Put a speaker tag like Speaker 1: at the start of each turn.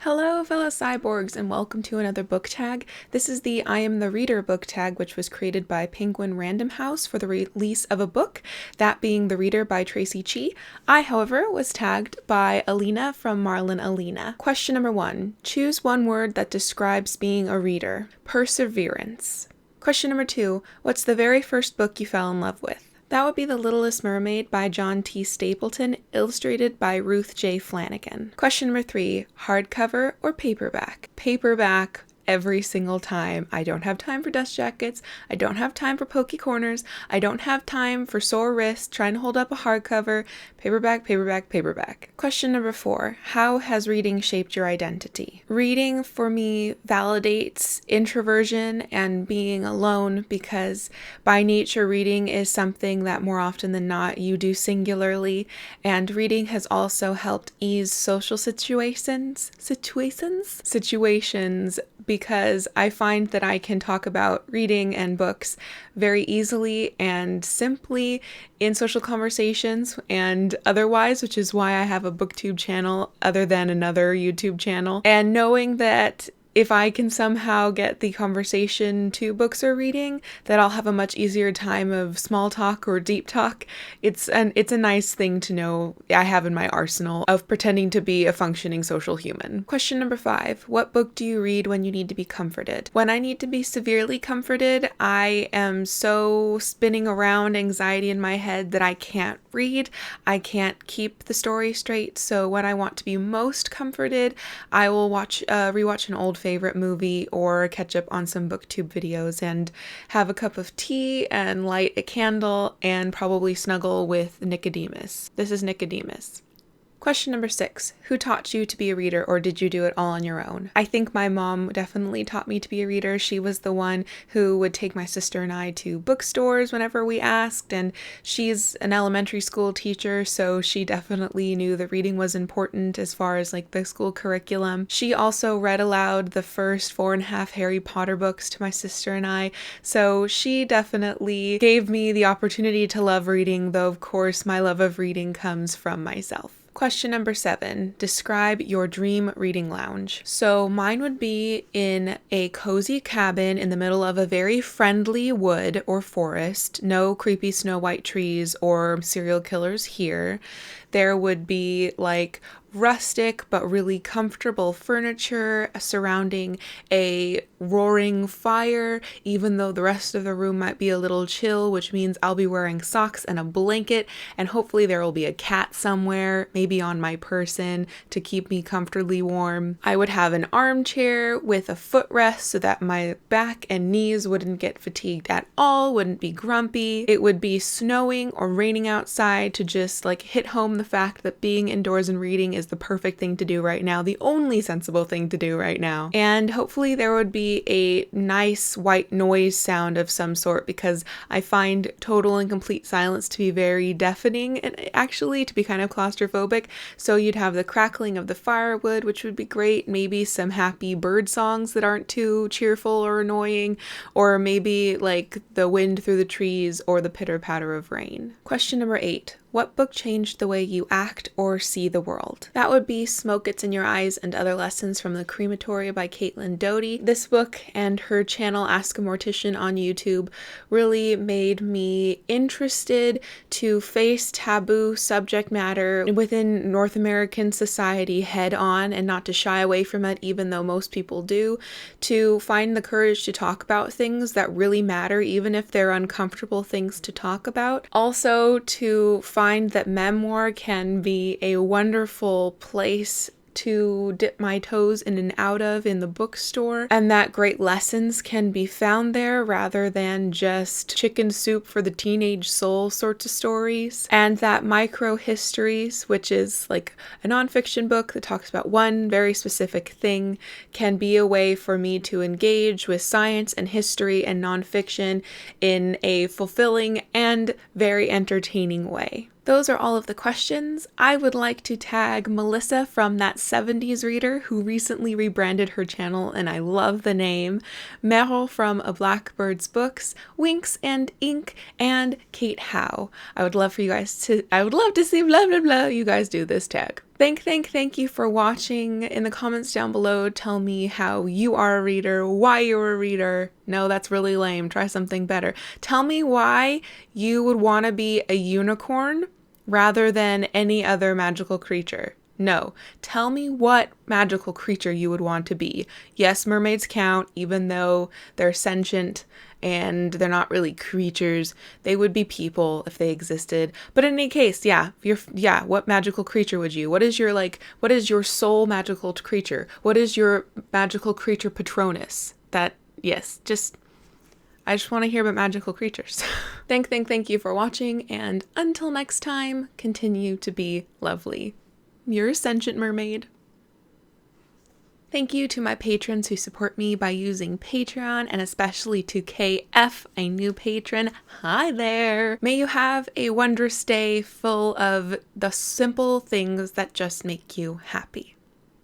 Speaker 1: Hello, fellow cyborgs, and welcome to another book tag. This is the I Am the Reader book tag, which was created by Penguin Random House for the release of a book, that being The Reader by Traci Chee. I, however, was tagged by Alina from Marlin Alina. Question number 1. Choose one word that describes being a reader. Perseverance. Question number 2. What's the very first book you fell in love with? That would be The Littlest Mermaid by John T. Stapleton, illustrated by Ruth J. Flanagan. Question number 3, hardcover or paperback? Paperback every single time. I don't have time for dust jackets. I don't have time for pokey corners. I don't have time for sore wrists trying to hold up a hardcover. Paperback, paperback, paperback. Question number 4, how has reading shaped your identity? Reading for me validates introversion and being alone because by nature reading is something that more often than not you do singularly, and reading has also helped ease social situations because I find that I can talk about reading and books very easily and simply in social conversations and otherwise, which is why I have a booktube channel other than another YouTube channel. And knowing that if I can somehow get the conversation to books or reading, that I'll have a much easier time of small talk or deep talk. It's a nice thing to know I have in my arsenal of pretending to be a functioning social human. Question number 5. What book do you read when you need to be comforted? When I need to be severely comforted, I am so spinning around anxiety in my head that I can't read. I can't keep the story straight. So when I want to be most comforted, I will rewatch an old favorite movie or catch up on some booktube videos and have a cup of tea and light a candle and probably snuggle with Nicodemus. This is Nicodemus. Question number 6. Who taught you to be a reader, or did you do it all on your own? I think my mom definitely taught me to be a reader. She was the one who would take my sister and I to bookstores whenever we asked, and she's an elementary school teacher, so she definitely knew that reading was important as far as like the school curriculum. She also read aloud the first 4.5 Harry Potter books to my sister and I, so she definitely gave me the opportunity to love reading, though of course my love of reading comes from myself. Question number 7. Describe your dream reading lounge. So mine would be in a cozy cabin in the middle of a very friendly wood or forest. No creepy Snow White trees or serial killers here. There would be like rustic but really comfortable furniture surrounding a roaring fire, even though the rest of the room might be a little chill, which means I'll be wearing socks and a blanket, and hopefully there will be a cat somewhere, maybe on my person, to keep me comfortably warm. I would have an armchair with a footrest so that my back and knees wouldn't get fatigued at all, wouldn't be grumpy. It would be snowing or raining outside to just like hit home the fact that being indoors and reading is the perfect thing to do right now, the only sensible thing to do right now. And hopefully there would be a nice white noise sound of some sort, because I find total and complete silence to be very deafening and actually to be kind of claustrophobic. So you'd have the crackling of the firewood, which would be great, maybe some happy bird songs that aren't too cheerful or annoying, or maybe like the wind through the trees or the pitter patter of rain. Question number 8. What book changed the way you act or see the world? That would be Smoke Gets in Your Eyes and Other Lessons from the Crematory by Caitlin Doty. This book and her channel Ask a Mortician on YouTube really made me interested to face taboo subject matter within North American society head on and not to shy away from it, even though most people do, to find the courage to talk about things that really matter, even if they're uncomfortable things to talk about. Also to find that memoir can be a wonderful place to dip my toes in and out of in the bookstore, and that great lessons can be found there rather than just chicken soup for the teenage soul sorts of stories, and that micro histories, which is like a nonfiction book that talks about one very specific thing, can be a way for me to engage with science and history and nonfiction in a fulfilling and very entertaining way. Those are all of the questions. I would like to tag Melissa from That 70s Reader, who recently rebranded her channel and I love the name, Meryl from A Blackbird's Books, Winks and Ink, and Kate Howe. I would love to see blah blah blah you guys do this tag. Thank you for watching. In the comments down below, tell me how you are a reader, why you're a reader. No, that's really lame. Try something better. Tell me why you would want to be a unicorn rather than any other magical creature. No, tell me what magical creature you would want to be. Yes, mermaids count, even though they're sentient and they're not really creatures. They would be people if they existed. But in any case, what magical creature would you? What is your soul magical creature? What is your magical creature patronus? I just want to hear about magical creatures. Thank you for watching, and until next time, continue to be lovely. You're a sentient mermaid. Thank you to my patrons who support me by using Patreon, and especially to KF, a new patron. Hi there! May you have a wondrous day full of the simple things that just make you happy.